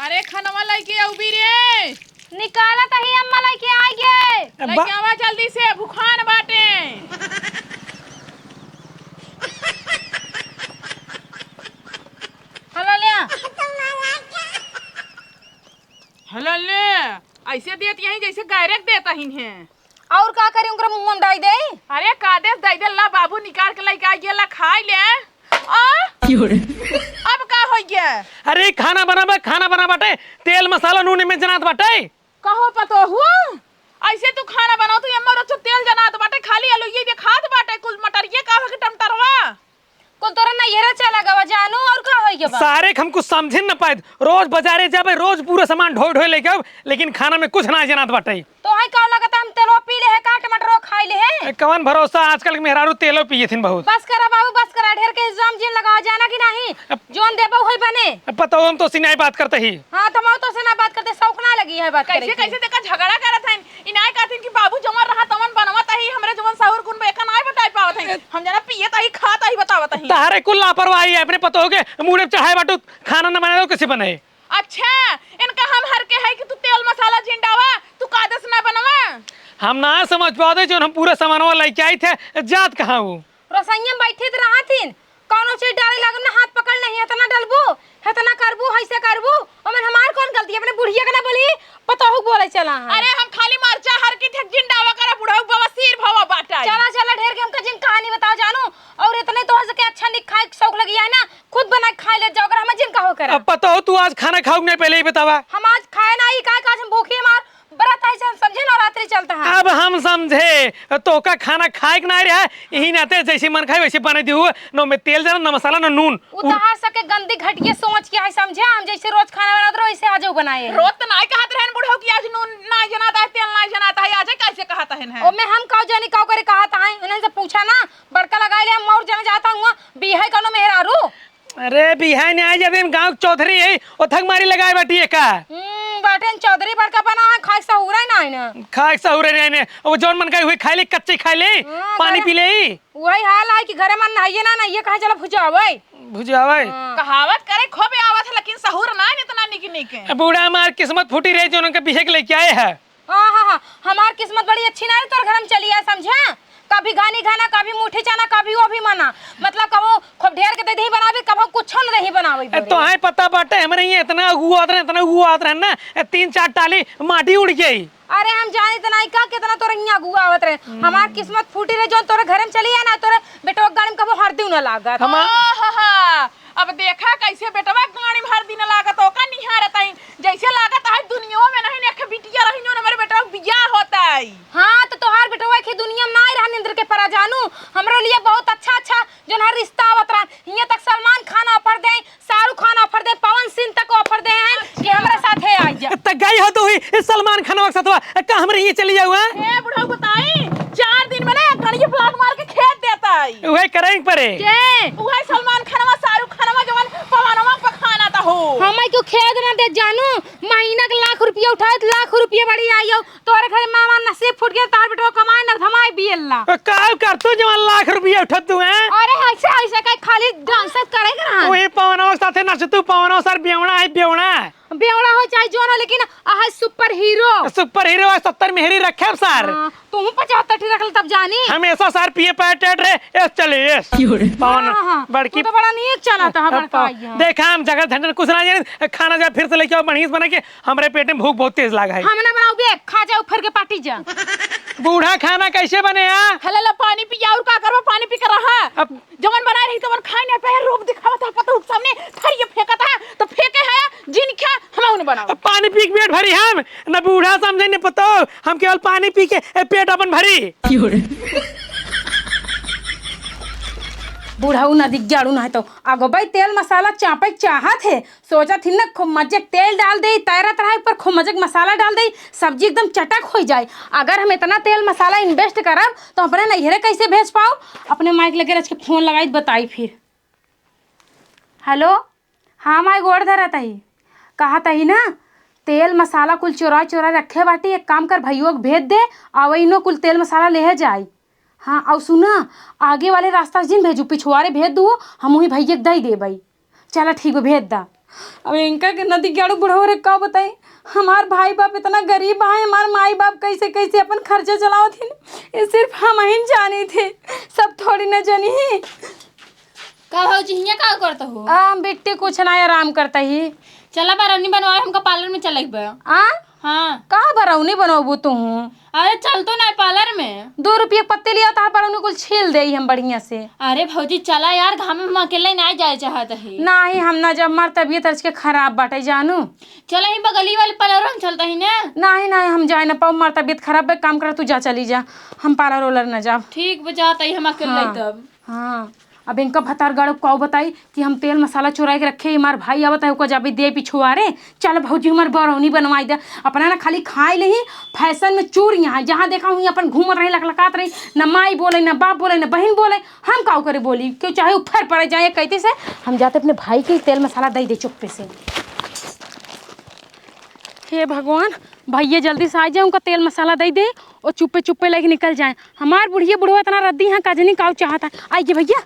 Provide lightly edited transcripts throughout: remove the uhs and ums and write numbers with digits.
अरे खनवा लइके औबी रे निकाला तही अम्मा लइके आ गए। लइके आवा जल्दी से भूखान बाटे। हलो ले हलो ले ऐसे देत यही जैसे डायरेक्ट देता ही है। और का करी उनकर मुंह में डाई दे। अरे का देस दई दे ला बाबू निकाल के लइके आ गेला खाई ले। अब का हो गया? अरे खाना बना बाटे तेल मसाला नून में जनात बाटे। कहो पतो हुआ ऐसे तू खाना बनाओ तू एम्मा रोज तेल जनात बाटे खाली आलू ये भी खात बाटे कुल मटर ये का के टमटरवा को तोरा ना येरा चला गवा जानू और का होई के बा। सारे हमको समझ न पाए रोज बाजारे जाबे रोज पूरा सामान ढोई लेके आब लेकिन खाना में कुछ ना जनात बाटे। तो है का लगता हम तेलो पी ले है का टमाटरो खाई ले है। कवन भरोसा आजकल के मेहरारू तेलो पिए थिन बहुत। बस करा बाबू बस करा ढेर के इल्जाम जिन लगावा जाना कि नहीं जोन देबो होई बने। पता हम तो सिनाई बात करते ही। हां तो मैं तो से ना बात करते शौक ना लगी है बात करे। कैसे कैसे देखा झगड़ा करत हन इनाय कहथिन कि बाबू जमन रहा तमन बनवत ही हमरे जवन साहुर गुण बेका नाय बताई पावत हन हम जना पियत ही खात ही बतावत ही। तारे कुल लापरवाही है अपने पतो हो के मुंह चढ़ाए बाटू खाना न बनाए कैसे बने। अच्छा इनका हम हर के है कि तू तेल मसाला जिंडावा तू कादस ना बनवा। हम ना समझ पाते जो हम पूरा सामानवा लेके आई थे जात कहां हूं। रसोईया में बैठे त रहा थीन कौनो चीज डाले लागम ना हाथ पकड़ नहीं इतना डलबू इतना करबू ऐसे करबू ओमन हमार कौन गलती अपने बुढ़िया के ना बोली पता हो बोले चला है। अरे हम खाली मरचा हर की थे जिंडावा करा बुढ़ऊ बाबा सिर भवा बाटा। चला चला ढेर के हमका जिन कहानी बताओ जानू और इतने तो हंस के अच्छा नहीं खाए शौक लगी है ना खुद बना खा ले जाओ अगर हम जिन का हो करा। अब पता हो तू आज खाना खाओगे नहीं पहले ही बतावा। हम आज खाए ना ही का हम भूखे मार बरात ऐसे हम समझे ना रात्रि चलता है। अब हम समझे तो का खाना खाए के नहीं रहा यही नाते जैसे मन खाए वैसे बने दी हुआ न में तेल जरा न मसाला न नून उतार सके गंदी घटिया सोच के है समझे हम जैसे रोज खाना बनाते रहो वैसे आज बनाए रोज तो नाय कहत रहन बुढ़ऊ कि आज नून ना जनाता है तेल ना जनाता है आज कैसे कहता है। ओ मैं हम काऊ जानी काऊ करे कहता है उन्हें से पूछा ना बड़का लगा ले हम और जाने जाता हूं बिहाई कनो मेहरारू। अरे बिहाई ने आज दिन गांव चौधरी है ओथक मारी लगाए बैठी का बाटन चौधरी बड़का बना है खाए सहुरा ना है ना खाए सहुरे ने वो जोन मन गई हुई खाई ले कच्चे खाई ले पानी पी ले वही हाल है कि घरे मन नहाइए ना नहीं कहां चला भुजावे भुजावे कहावत करे खोबे आवत है लेकिन सहूर ना इतना निकी निके। बूढ़ा हमार किस्मत फूटी रही जो उनके पीछे के लेके आए है। हां हमार किस्मत बड़ी अच्छी ना है तोर घर में चली है समझा कभी गानी खाना कभी मुठी चाना कभी वो भी मना मतलब कबो खूब ढेर के दही बनावे कबो कुछ नहीं बनावे। तो है पता बाटे हमरे ये इतना गुआत रहे ना 3-4 टाली माटी उड़ गई। अरे हम जाने तो नहीं का कितना तोरे यहाँ गुआ आवत रहे हमार किस्मत फूटी रहे जो तोरे घर में चली है ना तोरे बेटवा गाड़ी में कबो हर दिन लागत। अब देखा कैसे बेटवा गाड़ी में हर दिन लागत ओका निहारत है जैसे लागत है दुनिया में नहीं एक बिटिया रही न मेरे बेटवा बियाह होता है। हां तो तोहार बेटवा के दुनिया में नहीं रहा निंद्र के परा जानू हमरो लिए बहुत अच्छा जोन हर रिश्ता आवत रहा हिया तक सलमान खान ऑफर दे शाहरुख खान ऑफर दे पवन सिंह तक ऑफर दे हैं कि हमरा साथे आ जा त गई हो तो ही सलमान खान के साथवा का हमरे ये चली जाऊ ए बुढ़ऊ बताई 4 दिन में ना गणिये प्लाट मार के खेत देता है वही करेंगे परे के वही सलमान खानवा शाहरुख खानवा जवन पवनवा पे खाना ता हो हमें क्यों खेत ना दे जानू महीना के लाख रुपया उठाए लाख रुपया बड़ी आइयो तोरे घर मामा नसीब फूट गया तार बेटवा कमाए न धमाए बियल्ला का कर तू जवन लाख रुपया उठत तू हैं। अरे ऐसे कई खाली डांस करेगा ना वही पवनवा के साथे नच तू पवनवा सर बेवड़ा है बेवड़ा हो चाहे जो ना लेकिन आह सुपर हीरो 70 मेहरी रखे सर तुम 75 रख तब जानी हमेशा सर पिए पैटेट रे एस चले एस पवन बड़की तो बड़ा नहीं चला था बड़का देखा हम जगह झंडन कुछ ना जाने खाना जा फिर से लेके आओ बढ़िया बना के हमारे पेट में भूख बहुत तेज लगा है। हम ना बनाओ बे खा जाओ फिर के पार्टी जा बूढ़ा खाना कैसे बने यार हला पानी पी और का करबो पानी पी कर रहा अब जवन बना रही तो खाए ना पे रूप दिखावा था पता सामने थरिया फेंका था तो फेंके है जिन क्या हम उन्हें बनाओ पानी पी के पेट भरी हम न बूढ़ा समझे न पता हम केवल पानी पी के पेट अपन भरी बूढ़ाऊ नदी जाड़ू ना है तो आगो भाई तेल मसाला चापे चाहत है सोचा थी ना खूब मजे तेल डाल दे तैरत रहे पर खूब मजे मसाला डाल दे सब्जी एकदम चटक हो जाए। अगर हम इतना तेल मसाला इन्वेस्ट करब तो अपने नैहरे कैसे भेज पाओ अपने माइक लगे रच के फोन लगाई बताई फिर। हेलो हाँ माई गोड़ धरा तही कहा तही ना तेल मसाला कुल चोरा रखे बाटी एक काम कर भैया भेज दे आवैनो कुल तेल मसाला ले जाए। हाँ और सुना आगे वाले रास्ता जिन भेजू पिछुआरे भेज दू हम वही भैया दे दे भाई चला ठीक है भेज दा। अब इनका के नदी गाड़ू बुढ़ो रे का बताई। हमार भाई बाप इतना गरीब है, हमार माई बाप कैसे कैसे अपन खर्चा चलाओ थे, ये सिर्फ हम ही जानी थे, सब थोड़ी न जानी। का भौजी हियां का करत हो? बेटे कुछ ना आराम करता ही। चला बरौनी बनवाए हमका पार्लर में चले बा। हाँ का बरौनी बनवाबू तू? अरे चल तो ना पार्लर में। 2 रुपये पत्ते लिया था बरौनी कुल छील दे हम बढ़िया से। अरे भौजी चला यार, घाम में हम अकेले ना जाए चाहत है। नहीं हम ना, जब हमार तबीयत अर्ज के खराब बाटे जानू। चला ही बगली वाले पार्लर में चलता ही ना। नहीं नहीं हम जाए ना पाऊ, हमार तबीयत खराब है, काम कर तू जा, चली जा, हम पार्लर रोलर न जाब। ठीक बजाता ही हम अकेले तब। हाँ अब इनका भतार गाड़ो कौ बताई कि हम तेल मसाला चुरा के रखे, हमार भाई आवत है जाबी दे पिछुआरे। चल भौजी हमार बरौनी बनवाई दे, अपना ना खाली खाए ले ही फैशन में चूड़ियाँ हैं, जहाँ देखा हूँ अपन घूमत रही लकलकात रही, न माई बोले न बाप बोले न बहन बोले, हम काऊ करे बोली क्यों चाहे ऊपर पड़ जाए कहते से। हम जाते अपने भाई के तेल मसाला दे दे चुप्पे से। हे भगवान भैया जल्दी से आ जाए, उनका तेल मसाला दे दे और चुप्पे चुप्पे लेके निकल जाए। हमार बुढ़िया बुढ़वा इतना रद्दी यहाँ काजनी काऊ चाहता है। आइए भैया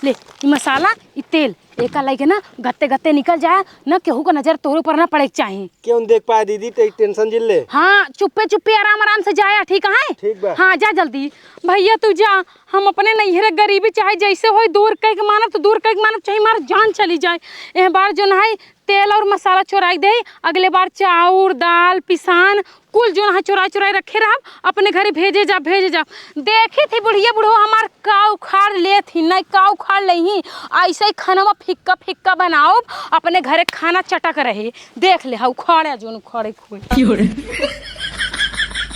ले ये मसाला ये तेल एक लेके ना गत्ते गत्ते निकल जाए ना, केहू का नजर तोरे ऊपर ना पड़े चाहिए। क्यों देख पाए दीदी, टेंशन जिल ले। हाँ चुप्पे चुप्पे आराम आराम से जाया, ठीक है? ठीक बा। हाँ जा जल्दी भैया तू जा, हम अपने नैहरे गरीबी चाहे जैसे हो दूर कह के मानब तो दूर कह के मानब, चाहे हमारा जान चली जाए। एक बार जो है तेल और मसाला चुराई दे, अगले बार चाउर दाल पिसान कुल जो है चुराई चुराई रखे रहा, अपने घरे भेजे जा भेजे जा। देखी थी बुढ़िया बुढ़ो हमार का उखाड़ ले थी, नहीं का उखाड़ नहीं, ऐसे ही खाना फिक्का फिक्का बनाओ, अपने घरे खाना चटक रहे। देख ले हा उखाड़े जो उखाड़े खोए।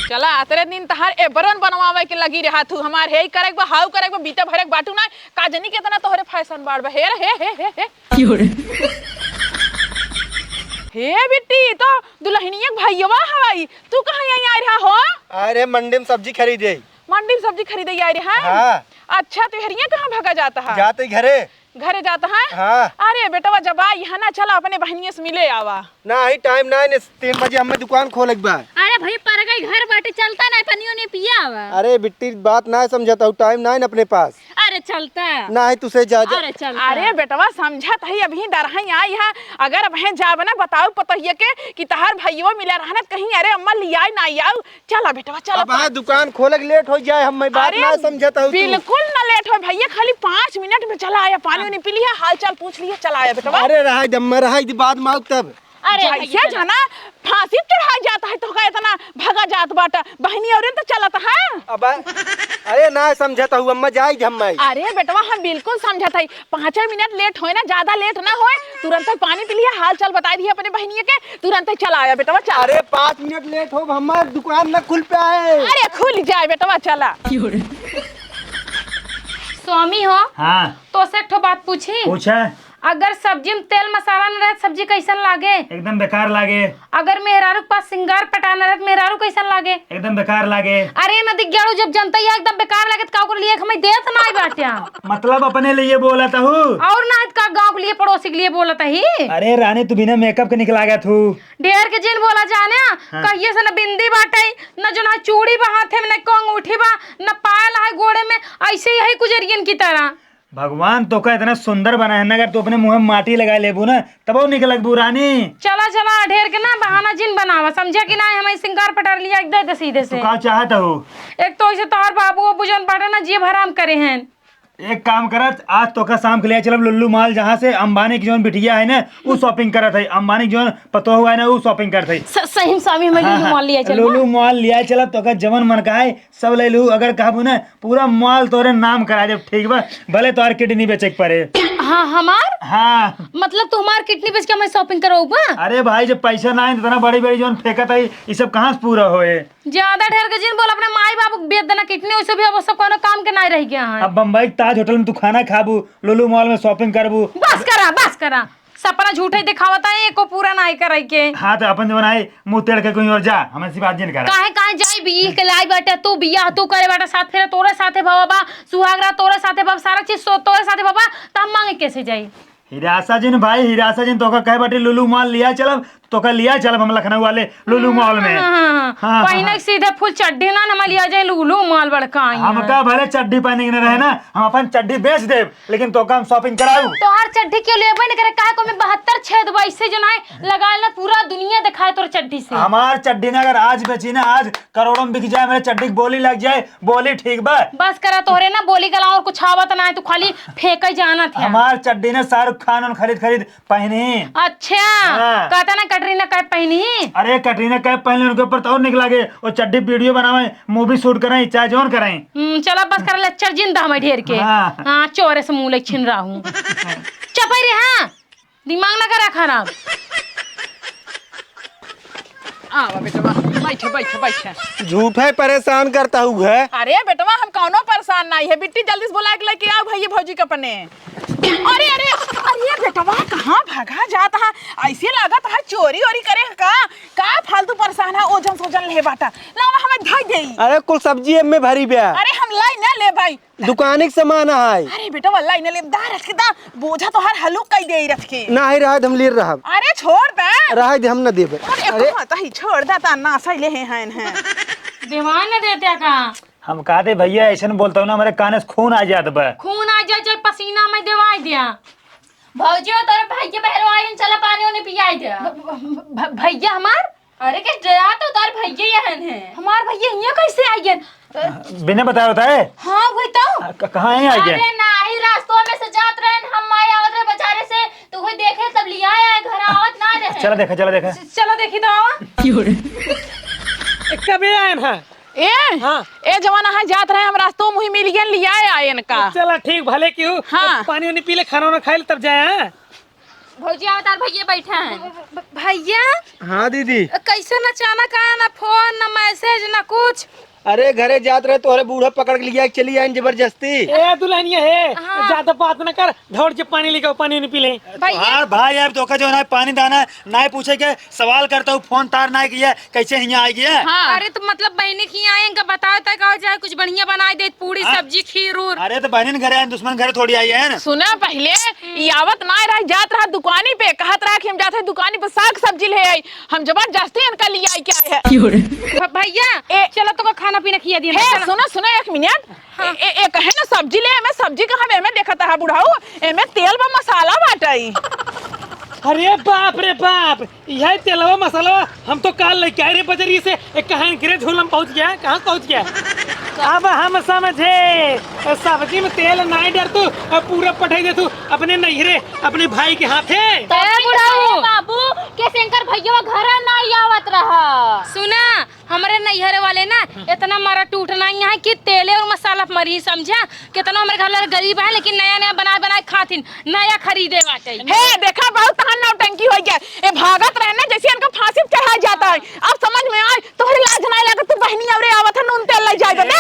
चला आतरे दिन तहार एबरन बनवावे के लगी रहा तू, हमार हे करे बा हाउ करे बा बीटा भरे बाटू ना काजनी केतना तोहरे फैशन बाड़ बा। हे बिट्टी तो दुल्हनिया भैयावा हवाई, तू कहाँ यहाँ आ रहा हो? अरे मंडी में सब्जी खरीदे। मंडी में सब्जी खरीदे आ रहा है? हाँ। अच्छा तो हरिया कहाँ भगा जाता है? जाते घरे घरे जाता है? हाँ। अरे बेटा जब आ यहाँ ना चला अपने बहनिया से मिले आवा। ना ही टाइम ना है, 3 बजे हमें दुकान खोले के बाद। अरे भाई पर गई घर बाटे चलता ना, पनियो ने पिया हुआ। अरे बिट्टी बात ना समझता हूँ, टाइम ना है अपने पास। अरे चलता ना ही तुसे जा जा। अरे चलता। अरे बेटवा समझत है अभी डरहई आई है, अगर बहन जाब ना बताओ पतहिया के कि तहार भैया मिला रहना कहीं, अरे अम्मा लिया ना आओ, चला बेटवा चला। अब दुकान खोले के लेट हो जाए, हम बात ना समझता हूँ। बिल्कुल ना लेट हो भैया, खाली 5 मिनट में चला आया, पानी नहीं पी लिया, हाल चाल पूछ लिया, चला आया बेटवा। अरे रहा दम रहा बाद में तब। अरे जैसे जाना फांसी चढ़ा जाता है तो का इतना भगा जात बाटा, बहनी और तो चलता है। अब अरे ना समझता हूँ अम्मा जाए हम। अरे बेटवा हम बिल्कुल समझत है, 5 मिनट लेट होए ना, ज्यादा लेट ना होए, तुरंत पानी पी लिया, हाल चाल बता दिया अपने बहनिया के, तुरंत चला आया बेटवा चला। अरे 5 मिनट लेट हो हमारे दुकान न खुल पे आए। अरे खुल जाए बेटवा चला। स्वामी हो हाँ तो से एक ठो बात पूछी, पूछा। अगर सब्जी में तेल मसाला न रहे सब्जी कैसन लागे? एकदम बेकार लागे। अगर मेहरारू के पास सिंगार पटाना रहे मेहरारू कैसन लागे? एकदम बेकार लागे। अरे नदी गेड़ू जब जनता ही एकदम बेकार लागे तो का लिए हमें देत ना आई बाटिया। मतलब अपने लिए बोला था हूँ और ना का गांव के लिए पड़ोसी के लिए बोला था ही। अरे रानी तू बिना मेकअप के निकला गया तू। ढेर के जिन बोला जाने कहिए से न बिंदी बाटे न जो ना चूड़ी बा हाथे में न अंगूठी बा न पायल है गोड़े में, ऐसे ही है गुजरियन की तरह। भगवान तो का इतना सुंदर बना है ना, अगर तू अपने मुंह में माटी लगा लेबू ना तब वो निकलक बू रानी। चला चला ढेर के ना बहाना जिन बनावा, समझा कि ना हमें सिंगार पटार लिया एकदम सीधे से। तू का चाहता हो? एक तो ऐसे तोहर बाबू अबू जन बाटे ना जीभ हराम करे हैं। एक काम करत, आज तो का शाम के लिए चलब लुल्लू मॉल, जहाँ से अंबानी की जोन बिटिया है ना वो शॉपिंग करत है, अंबानी की जोन पतो हुआ है ना वो शॉपिंग करत है। सही स्वामी में लुल्लू मॉल लिया चल। लुल्लू मॉल लिया चलब तो का जवन मन का है सब ले लू, अगर कहबू ना पूरा मॉल तोरे नाम करा दे, ठीक बा? भले तोहर किडनी बेचे के पड़े। हाँ हमार हाँ मतलब तू हमार किडनी बेच के मैं शॉपिंग करोगा? अरे भाई जब पैसा ना है तो इतना बड़ी बड़ी जोन फेंकत है ये सब कहाँ से पूरा होए? ज्यादा ढेर के जिन बोल अपने माई बाबू बेच देना किडनी, वैसे भी अब सब कोनो काम के नहीं रह गया है। अब बम्बई ताज होटल में तू खाना खाबू, लुल्लू मॉल में शॉपिंग करबू। बस करा सपना झूठे दिखावता है, एको पूरा नहीं करे के। हाँ तो अपन जवन है मुंह तेड़ के कहीं और जा, हमें सिर्फ आज करा। काहे जाई बियाह के लाई बाटे, तू बियाह तू करे बाटा, साथ फेरे तोरे साथे बाबा, सुहागरा तोरे साथे बाबा, सारा चीज तोरे साथे बाबा, तब मांगे कैसे जाई? हिरासा जिन भाई हिरासा जिन तो का कहे बाटे लुल्लू मॉल लिया चलब तो कल लिया चल हम लखनऊ वाले लुलु मॉल में। हाँ, पहिने सीधे फुल चड्डी ना न लिया जाए लुलु मॉल बड़का हमका भले चड्डी पहने के न रहे ना, हम अपन चड्डी बेच देब, लेकिन तो हम शॉपिंग कराऊ। तो हर चड्डी क्यों लेबे न करे? काहे को में 72 छेद वैसे जो ना लगाए ना पूरा दुनिया दिखाए तोर चड्डी से। हमार चड्डी ना अगर आज बेची ना, आज करोड़ों में बिक जाए, मेरे चड्डी की बोली लग जाए, बोली ठीक बा। बस करा तोहरे ना बोली गला और कुछ आवत ना है, तू खाली फेंक ही जाना था। हमार चड्डी ने शाहरुख खान और खरीद पहनी। अच्छा हाँ। कहता ना कटरीना कैफ पहनी। अरे कटरीना कैफ पहनले उनके ऊपर तो और निकला गे, और चड्डी वीडियो बनावे, मूवी शूट कराई, चाहे जोन कराई। चला बस कर लेक्चर जिंदा हमें ढेर के। हाँ। हाँ चोरे से मुंह ले छिन रहा हूँ। चपाई रे, हाँ दिमाग ना करा खराब। बेटवा बैठे बैठे बैठे। झूठे परेशान करता हूँ है। अरे बेटवा हम कौनो परेशान नहीं है, बिट्टी जल्दी से बुला के लेके आओ भैया भौजी के अपने। अरे अरे अरे बेटवा कहाँ भागा जाता है? ऐसे लागत है चोरी ओरी करे का फालतू परेशान है, ओजन सोजन ले बाटा लावा हमें धाई देई। अरे कुल सब्जी में भरी ब्या। अरे हम लाई ना ले भाई, दुकान के सामान है। अरे बेटा वल्ला इन ले दार रख के दा बोझा तो हर हलुक कई दे रख के। ना ही रहा हम ले रहा। अरे छोड़ दे, रहा हम ना देबे। अरे मत ही छोड़ दा ता ना सही ले हैं दीवान न देते का। हम कहते भैया ऐसे न बोलता हूँ ना, हमारे कान से खून आ जाता बा। खून आ जाए चाहे पसीना में दवाई दिया। भौजी तोरे भाई के बहरवाई चला पानी उन्हें पियाई दे। भैया हमार? अरे के डरा तो तार भैया यहन है। हमार भैया यहाँ कैसे आई गए? बिना बताया होता है। हाँ वही तो। कहाँ है आई गए? अरे नाही रास्तों में से जात रहे हम आए आवत रहे बेचारे से, तो कोई देखे तब लिया आए घर आवत ना रहे। चला देखा चलो देखी तो। कब आए हैं? ए जवाना है जात रहे हम रास्तों मुही मिल गए लिया आए इनका। चला ठीक भले क्यों। हाँ। पानी वानी पी ले, खाना वाना खाए तब जाए। भौजी तार भैया बैठा है। भैया हाँ दीदी। कैसे न अचानक आया, ना फोन न मैसेज न कुछ। अरे घरे जात रहे तोहरे बूढ़ा पकड़ के लिया चली आए जबरदस्ती। ए दुल्हनिया है, ज्यादा बात न कर, दौड़ के पानी लेके पानी नहीं पी ले। यार भाई यार तो जो ना पानी दाना ना पूछे के सवाल करता हूँ, फोन तार ना किया, कैसे यहाँ आई गया? हाँ। अरे तो मतलब बहनी की आए इनका बताओ तक कहो जाए कुछ बढ़िया बनाई दे, पूरी सब्जी खीर उर। अरे तो बहनी घरे आए, दुश्मन घरे थोड़ी आई है ना। सुना पहले यावत ना रहा जात रहा दुकानी पे, कहत रहा कि हम जाते दुकानी पे साग सब्जी ले आई, हम जबरदस्ती इनका लिया आई क्या है। भैया चलो तो खाना पीना खिया दिया। सुनो सुनो एक मिनट। एक है ना सब्जी ले, मैं सब्जी कहाँ में देखता है बुढ़ाऊ, एमे तेल में मसाला बाटाई। अरे बाप रे बाप, यह तेलवा मसाला हम तो काल लेके आए रे बजरी से। कहाँ गिरे झूलम पहुंच गया, कहाँ पहुंच गया? अब हम समझे, सब्जी में तेल नहीं डर तू, पूरा पठाई दे तू अपने नैहरे अपने भाई के हाथे। बाबू के शंकर भैया घर ना आवत रहा। सुना हमारे नैहरे वाले ना इतना मारा टूटना है कि तेले और मसाला मरी, समझा? कितना हमारे घर गरीब है लेकिन नया नया बना खातिन, नया खरीदे बाटे। हे देखा बहुत तहन नौटंकी हो गया, ये भागत रहने जैसे इनका फांसी चढ़ा जाता है। अब समझ में आए तोहरी लाज नहीं लगा, तू बहनी अवरे आवत है नून तेल ले जाएगा दे।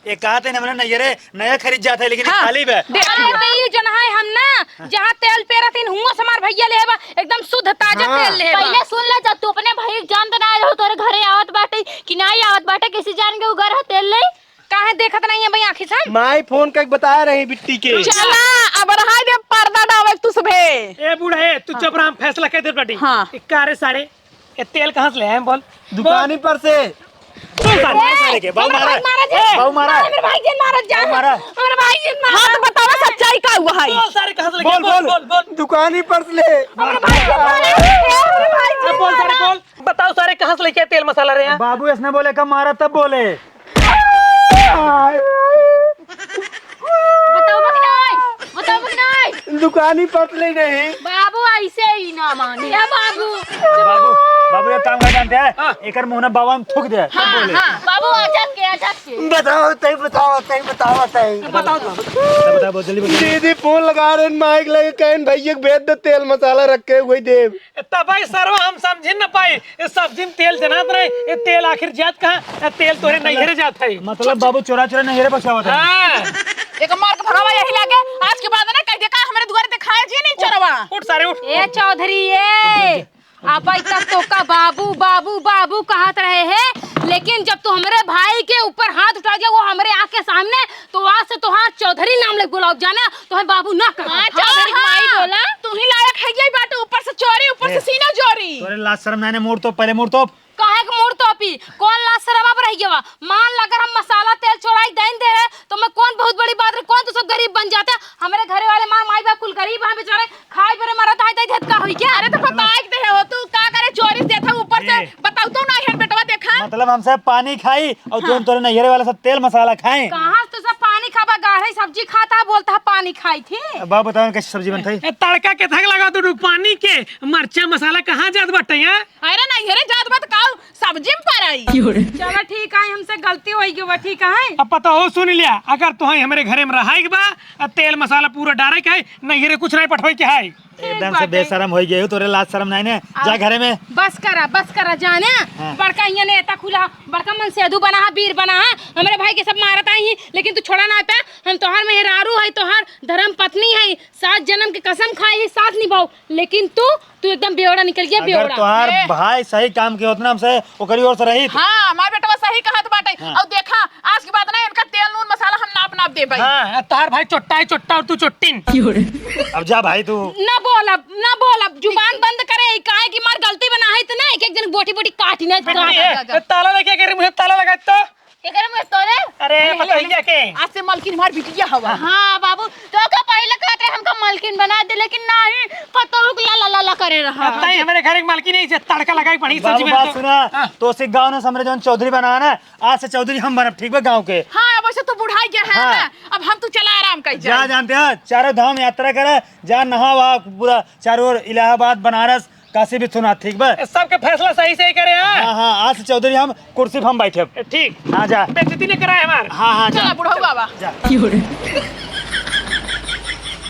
ये कहते हैं हमने नैहरे नया खरीद जाता है, लेकिन खाली बे। अरे जन है हम ना जहाँ तेल पेरा तीन हुआ समार भैया ले एकदम शुद्ध ताजा तेल ले। पहले सुन ले, जब तू अपने भाई जान तो ना रहो तोरे घरे आवत बाटे कि नहीं आवत बाटे, किसी जान के घर तेल ले काहे देखत नहीं है भाई आंखी से? माई फोन करके बताया रही बिट्टी के। चला अब रहा दे पर्दा डावे तू सबे। ए बूढ़ा है, तू चुप रहा, फैसला कर दे बेटी। हाँ। कारे साड़े ये तेल कहाँ से ले आए बोल? दुकानी पर से। बहु मारा मेरे भाई जन मारत जा, मेरे भाई जन मारत। हाँ तो बतावा सच्चाई का हुआ है। बोल सारे कहाँ से लेके? बोल दुकानी पर से ले। बोल सारे बोल, बताओ सारे कहाँ से लेके आए तेल मसाला रे यहाँ? बाबू इसने बोले कब मारा तब बोले। बताओ नहीं दुकानी पर ले नहीं। बाबू ऐसे ही ना माने। बाबू बाबू एक काम कर जानते हैं, एक मुंह बाबा में थूक दे तब बोले। बाबू आजाद के बताओ बताओ जल्दी बताओ। दीदी फोन लगा रहे माइक लगे कहन भैया भेज दे तेल मसाला रखे हुए देव। तब सरवा हम समझ न पाए, इस सब्जी में तेल जनात रहे, ये तेल आखिर जात कहाँ? तेल तोरे नैहरे जात है। मतलब बाबू चोरा चोरा नैहरे पहुंचावा था। हाँ। एक मार के भगावा यही लागे, आज के बाद ना कह दे का हमारे द्वारे ते खाया जी नहीं चोरवा। उठ सारे उठ। ए चौधरी ये आप तक तो का बाबू बाबू बाबू कहत रहे हैं, लेकिन जब तू हमारे भाई के ऊपर हाथ उठा दिया वो हमारे आँख के सामने, तो आज से तोहार चौधरी नाम ले बुलाओ, जाने तो बाबू ना कर। चौधरी माई बोला तू ही लायक है ये बात, ऊपर से चोरी ऊपर से सीना चोरी। तोरे लाज शर्म नहीं मोड़ तो पहले मोड़ तो काहे के मुंह तोपी? कौन लाज शर्म अब रह गया? मान ला अगर हम मसाला तेल चोराई देन दे रहे तो मैं कौन बहुत बड़ी बात रे, कौन तो सब गरीब बन जाते। हमारे घरे वाले माँ माई बाप कुल गरीब हैं बेचारे, खाए परे मरा ताई ताई धक्का होई क्या? अरे तो बताए दे हो तू का करे चोरी से था ऊपर से बताऊ तो ना है बेटवा देखा। मतलब हमसे पानी खाई और तुम तोरे नैहरे वाला सब तेल मसाला खाए। कहाँ से तो सब पानी खाबा, गाढ़े सब्जी खाता बोलता है पानी खाई थी। बाबू बताओ कैसी सब्जी बनती? तड़का के थक लगा तू पानी के मरचा मसाला कहाँ जात बाटे हैं? अरे नहीं अरे जात बात का सब्जी में पर आई। चलो ठीक है, हमसे गलती हो गई, ठीक है। अब पता हो सुन लिया, अगर तुहे हमारे घरे में रहा के बा तेल मसाला पूरा डारे के है, नहीं कुछ नहीं पठोई के है। एकदम से बेशरम हो गई हो, तोरे लाज शर्म नहीं ने, जा घरे में। बस करा जाने। बड़का यहाँ नेता खुला, बड़का मन सेधु बना है, वीर बना है, हमारे भाई के सब मारता ही, लेकिन तू छोड़ा ना पे। हम तोहार मेहरारू है, तोहार धर्म पत्नी है, 7 जन्म की कसम खाई है, साथ निभाओ, लेकिन तू एकदम बेवड़ा निकल गया, अगर बेवड़ा। तोहार भाई सही काम के होतना हमसे ओकरी ओर से रही। हां हमार बेटवा सही कहत बाटे। और देखा आज की बात नहीं, इनका तेल नून मसाला हम नाप दे भाई। हां तोहार भाई चोट्टा है चोट्टा और तू चोट्टिन। अब जा भाई तू ना बोल, जुबान बंद करे। काहे की मार गलती बना है इतना, एक एक जन बोटी बोटी काटी ना। ताला लगे करे मुझे ताला लगा तो के करे मुझे तोरे। अरे बताइए के आज से मालकिन हमार बिटिया हवा। हाँ बाबू तो का पहले कहते हमका मालकिन बना दे, लेकिन नहीं पतोह ला करे रहा। ताई हमारे घर की मालकी नहीं तड़का लगाई पड़ी सब्जी बाबू में बात तो। सुना, तो सिख गांव ने हमरे जौन चौधरी बना ना, आज से चौधरी हम बनब, ठीक बा गांव के। हां अब से तो बुढ़ाई गया है हाँ। ना, अब हम तू चला आराम कर जा जानते हैं, चारों धाम यात्रा करे, जा नहा वहा पूरा चारों ओर, इलाहाबाद बनारस काशी विश्वनाथ, ठीक बा। सबके फैसला सही से ही करे। हाँ हाँ, आज से चौधरी हम कुर्सी पर हम बैठे। ठीक हाँ जा, बेइज्जती नहीं कराए हमार। हाँ हाँ जा चला बुढ़ऊ बाबा। जा।